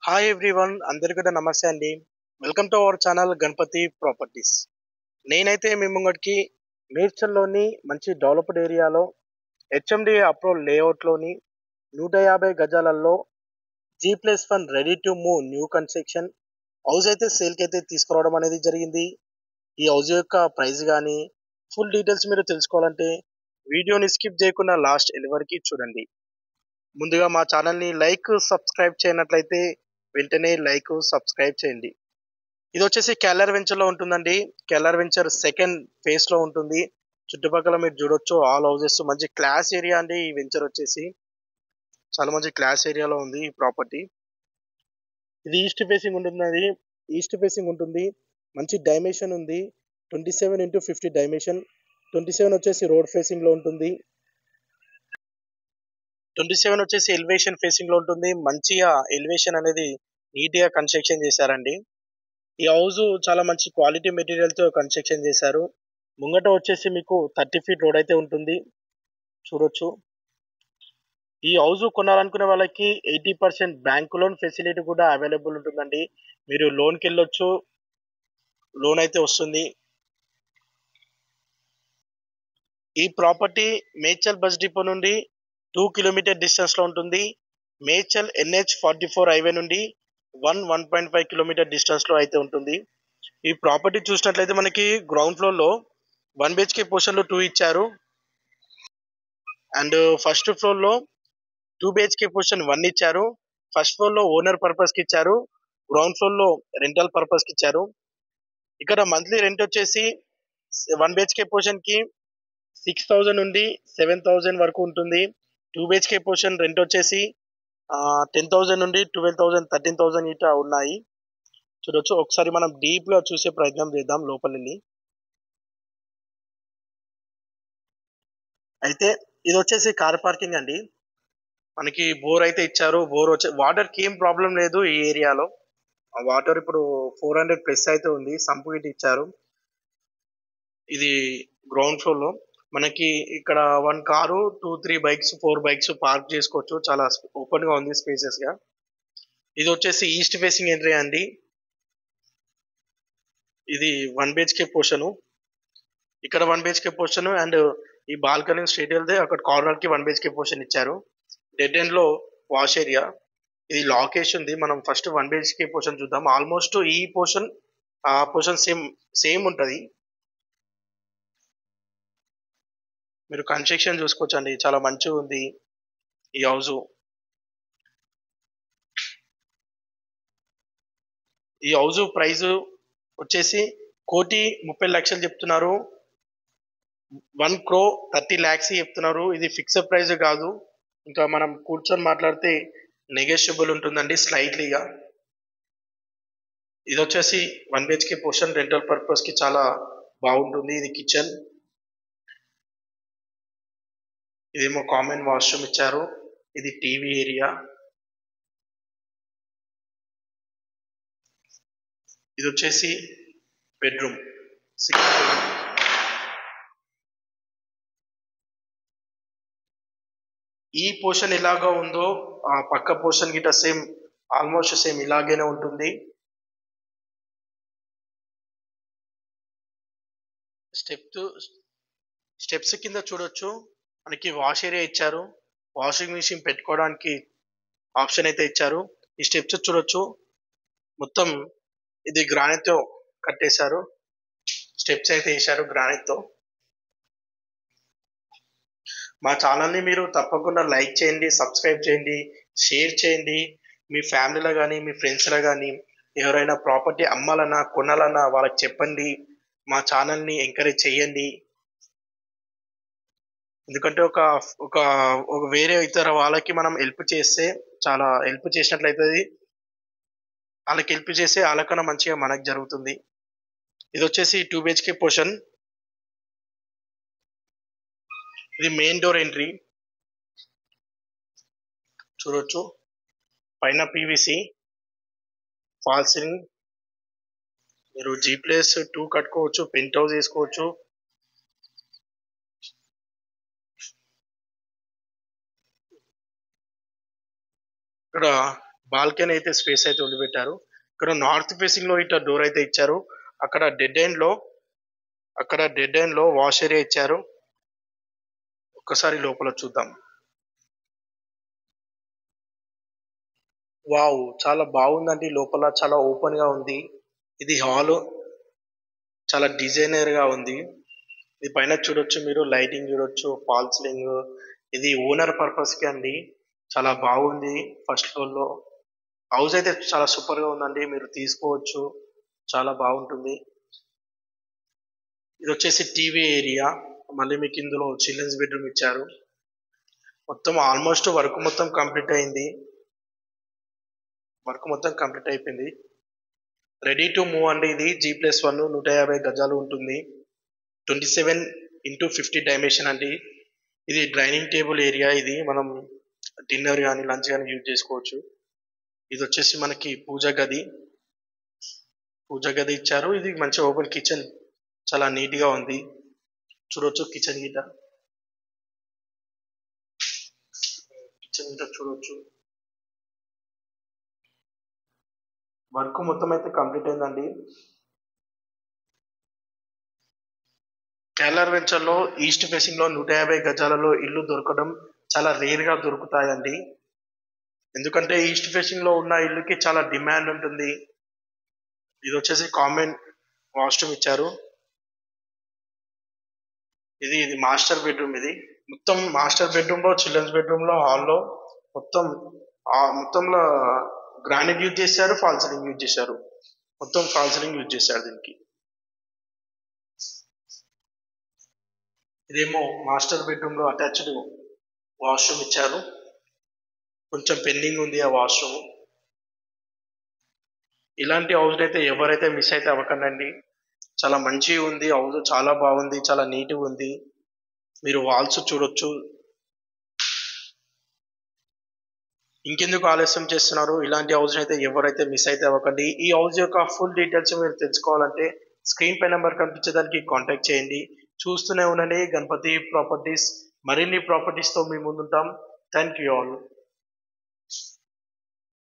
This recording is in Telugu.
హాయ్ ఎవ్రీవన్, అందరికీ కూడా నమస్తే అండి. Welcome to our channel Ganapathi properties. నేనైతే మీ ముంగటికి మేడ్చల్లోని మంచి డెవలప్డ్ ఏరియాలో హెచ్ఎండి అప్రూవల్ లేఅవుట్లోని 150 గజాలలో G+1 ready to move new construction house అయితే సేల్కి అయితే తీసుకురావడం అనేది జరిగింది. ఈ హౌస్ యొక్క ప్రైస్ కానీ ఫుల్ డీటెయిల్స్ మీరు తెలుసుకోవాలంటే వీడియోని స్కిప్ చేయకుండా లాస్ట్ ఎండ్ వరకు చూడండి. ముందుగా మా ఛానల్ని సబ్స్క్రైబ్ చేయనట్లయితే వెంటనే సబ్స్క్రైబ్ చేయండి. ఇది వచ్చేసి కేఎల్ఆర్ వెంచర్ లో ఉంటుందండి. కేఎల్ఆర్ వెంచర్ సెకండ్ ఫేస్ లో ఉంటుంది. చుట్టుపక్కల మీరు చూడొచ్చు ఆల్ హౌసెస్, మంచి క్లాస్ ఏరియా అండి. ఈ వెంచర్ వచ్చేసి చాలా మంచి క్లాస్ ఏరియాలో ఉంది ఈ ప్రాపర్టీ. ఇది ఈస్ట్ ఫేసింగ్ ఉంటుంది. మంచి డైమెన్షన్ ఉంది. 27x50 dimension. 27 వచ్చేసి రోడ్ ఫేసింగ్ లో ఉంటుంది. 27 వచ్చేసి ఎలివేషన్ ఫేసింగ్ లో ఉంటుంది. మంచిగా ఎలివేషన్ అనేది నీట్ గా కన్స్ట్రక్షన్ చేశారండి. ఈ హౌస్ చాలా మంచి క్వాలిటీ మెటీరియల్ తో కన్స్ట్రక్షన్ చేశారు. ముంగట వచ్చేసి మీకు 30 ఫీట్ రోడ్ అయితే ఉంటుంది, చూడొచ్చు. ఈ హౌస్ కొనాలనుకునే వాళ్ళకి 80% బ్యాంక్ లోన్ ఫెసిలిటీ కూడా అవైలబుల్ ఉంటుందండి. మీరు లోన్కి వెళ్ళొచ్చు, లోన్ అయితే వస్తుంది. ఈ ప్రాపర్టీ మేడ్చల్ బస్ డిపో నుండి 2 కిలోమీటర్ డిస్టెన్స్ లో ఉంటుంది. మేడ్చల్ NH44 హైవే నుండి 1.5 కిలోమీటర్ డిస్టెన్స్ లో అయితే ఉంటుంది. ఈ ప్రాపర్టీ చూసినట్లయితే మనకి గ్రౌండ్ ఫ్లోర్ లో 1 BHK పోర్షన్ లో 2 ఇచ్చారు. అండ్ ఫస్ట్ ఫ్లోర్ లో 2 BHK పోర్షన్ 1 ఇచ్చారు. ఫస్ట్ ఫ్లోర్ లో ఓనర్ పర్పస్ కి ఇచ్చారు. గ్రౌండ్ ఫ్లోర్ లో రెంటల్ పర్పస్ కి ఇచ్చారు. ఇక్కడ మంత్లీ రెంట్ వచ్చేసి 1 BHK పోర్షన్ కి 6,000 నుండి 7,000 వరకు ఉంటుంది. 2 BHK పోర్షన్ రెంట్ వచ్చేసి 10,000 నుండి 12,000 13,000 ఇట్లా ఉన్నాయి, చూడొచ్చు. ఒకసారి మనం డీప్ గా చూసే ప్రయత్నం చేద్దాం లోపలిని. అయితే ఇది వచ్చేసి కార్ పార్కింగ్ అండి. మనకి బోర్ అయితే ఇచ్చారు. బోర్ వచ్చే వాటర్ కి ఏం ప్రాబ్లం లేదు ఈ ఏరియాలో. వాటర్ ఇప్పుడు 400 ప్లస్ అయితే ఉంది. సంపు ఇటు ఇచ్చారు. ఇది గ్రౌండ్ ఫ్లోర్ లో మనకి ఇక్కడ 1 కారు 2-3 బైక్స్ 4 బైక్స్ పార్క్ చేసుకోవచ్చు. చాలా ఓపెన్ గా ఉంది, స్పేసెస్ గా. ఇది వచ్చేసి ఈస్ట్ ఫేసింగ్ ఏరియా అండి. ఇది 1 BHK పోర్షన్. ఇక్కడ 1 BHK పోర్షన్ అండ్ ఈ బాల్కనీ స్ట్రేట్ వెళ్తే అక్కడ కార్నర్ కి 1 BHK పోర్షన్ ఇచ్చారు. డెడ్ ఎండ్ లో వాష్ ఏరియా. ఇది లాకేష్ ఉంది. మనం ఫస్ట్ 1 BHK పోర్షన్ చూద్దాం. ఆల్మోస్ట్ ఈ పోర్షన్ ఆ పోర్షన్ సేమ్ ఉంటది. మీరు కన్స్ట్రక్షన్ చూసుకోవచ్చండి, చాలా మంచిగా ఉంది ఈ హౌస్. ఈ హౌస్ ప్రైస్ వచ్చేసి 1,30,00,000 చెప్తున్నారు. 1,30,00,000 చెప్తున్నారు. ఇది ఫిక్స్డ్ ప్రైస్ కాదు. ఇంకా మనం కూర్చొని మాట్లాడితే నెగోషియబుల్ ఉంటుందండి స్లైట్లీగా. ఇది వచ్చేసి 1 BHK పోర్షన్ రెంటల్ పర్పస్ కి చాలా బాగుంటుంది. ఇది కిచెన్, ఇదేమో కామన్ వాష్రూమ్ ఇచ్చారు. ఇది టీవీ ఏరియా. ఇది వచ్చేసి బెడ్రూమ్. ఈ పోర్షన్ ఎలాగా ఉందో ఆ పక్క పోర్షన్ గిట్ట సేమ్, ఆల్మోస్ట్ సేమ్ ఇలాగేనే ఉంటుంది. స్టెప్స్ కింద చూడొచ్చు మనకి వాష్ ఏరియా ఇచ్చారు. వాషింగ్ మిషన్ పెట్టుకోవడానికి ఆప్షన్ అయితే ఇచ్చారు. ఈ స్టెప్స్ చూడొచ్చు, మొత్తం ఇది గ్రానైట్ తో కట్టేశారు. స్టెప్స్ అయితే వేశారు గ్రానైట్ తో. మా ఛానల్ని మీరు తప్పకుండా లైక్ చేయండి, సబ్స్క్రైబ్ చేయండి, షేర్ చేయండి. మీ ఫ్యామిలీలో కానీ మీ ఫ్రెండ్స్లో కానీ ఎవరైనా ప్రాపర్టీ అమ్మాలన్నా కొనాలన్నా వాళ్ళకి చెప్పండి. మా ఛానల్ని ఎంకరేజ్ చేయండి. ఎందుకంటే ఒక ఒక ఒక వేరే ఇతర వాళ్ళకి మనం హెల్ప్ చేస్తే, చాలా హెల్ప్ చేసినట్లయితుంది. వాళ్ళకి హెల్ప్ చేస్తే వాళ్ళకన్నా మంచిగా మనకు జరుగుతుంది. ఇది వచ్చేసి 2 BHK పోర్షన్. ఇది మెయిన్ డోర్ ఎంట్రీ, చూడొచ్చు. పైన PVC ఫాల్ సీలింగ్. మీరు G+2 కట్టుకోవచ్చు, పెంట్ హౌస్ వేసుకోవచ్చు. ఇక్కడ బాల్కనీ అయితే స్పేస్ అయితే వదిలిపెట్టారు. ఇక్కడ నార్త్ ఫేసింగ్ లో ఇట్లా డోర్ అయితే ఇచ్చారు. అక్కడ డెడ్ ఎండ్ లో వాష్ ఏరియా ఇచ్చారు. ఒక్కసారి లోపల చూద్దాం. వావ్, చాలా బాగుందండి. లోపల చాలా ఓపెన్ గా ఉంది. ఇది హాల్, చాలా డిజైనర్ గా ఉంది. ఇది పైన చూడొచ్చు, మీరు లైటింగ్ చూడొచ్చు, ఫాల్ సీలింగ్. ఇది ఓనర్ పర్పస్ కి అండి. చాలా బాగుంది. ఫస్ట్ ఫ్లోర్ లో హౌస్ అయితే చాలా సూపర్ గా ఉందండి. మీరు తీసుకోవచ్చు, చాలా బాగుంటుంది. ఇది వచ్చేసి టీవీ ఏరియా. మళ్ళీ మీకు ఇందులో చిల్డ్రన్స్ బెడ్రూమ్ ఇచ్చారు. మొత్తం ఆల్మోస్ట్ వర్క్ మొత్తం కంప్లీట్ అయిపోయింది. రెడీ టు మూవ్ అండి. ఇది G+1 150 గజాలు ఉంటుంది. 27x50 డైమెన్షన్ అండి. ఇది డైనింగ్ టేబుల్ ఏరియా. ఇది మనం డిన్నర్ కానీ లంచ్ కానీ యూజ్ చేసుకోవచ్చు. ఇది వచ్చేసి మనకి పూజ గది ఇచ్చారు. ఇది మంచి ఓపెన్ కిచెన్, చాలా నీట్ గా ఉంది. చూడొచ్చు కిచెన్ గిట చూడొచ్చు. వర్క్ మొత్తం అయితే కంప్లీట్ అయిందండి. కేరళ వెంచర్ లో ఈస్ట్ ఫేసింగ్ లో 150 గజాలలో ఇల్లు దొరకడం చాలా రేర్ గా దొరుకుతాయండి. ఎందుకంటే ఈస్ట్ ఫేసింగ్ లో ఉన్న ఇల్లుకి చాలా డిమాండ్ ఉంటుంది. ఇది వచ్చేసి కామన్ వాష్రూమ్ ఇచ్చారు. ఇది మాస్టర్ బెడ్రూమ్. ఇది మొత్తం మాస్టర్ బెడ్రూమ్ లో, చిల్డ్రన్స్ బెడ్రూమ్ లో, హాల్లో మొత్తం మొత్తంలో గ్రానైట్ యూజ్ చేశారు, ఫాల్ సీలింగ్ యూజ్ చేశారు. మొత్తం ఫాల్ సీలింగ్ యూజ్ చేశారు దీనికి. ఇదేమో మాస్టర్ బెడ్రూమ్ లో అటాచ్డ్ వాష్రూమ్ ఇచ్చారు. కొంచెం పెండింగ్ ఉంది ఆ వాష్రూమ్. ఇలాంటి హౌస్ అయితే ఎవరైతే మిస్ అయితే అవ్వకండి. చాలా మంచిగా ఉంది హౌస్, చాలా బాగుంది, చాలా నీట్గా ఉంది. మీరు వాల్స్ చూడొచ్చు. ఇంకెందుకు ఆలస్యం చేస్తున్నారు? ఇలాంటి హౌస్ అయితే ఎవరైతే మిస్ అయితే అవ్వకండి. ఈ హౌస్ యొక్క ఫుల్ డీటెయిల్స్ మీరు తెలుసుకోవాలంటే స్క్రీన్ పై నెంబర్ కనిపించేదానికి కాంటాక్ట్ చేయండి. చూస్తూనే ఉండండి గణపతి ప్రాపర్టీస్. మరిన్ని ప్రాపర్టీస్ తో మీ ముందుంటాం. Thank you all.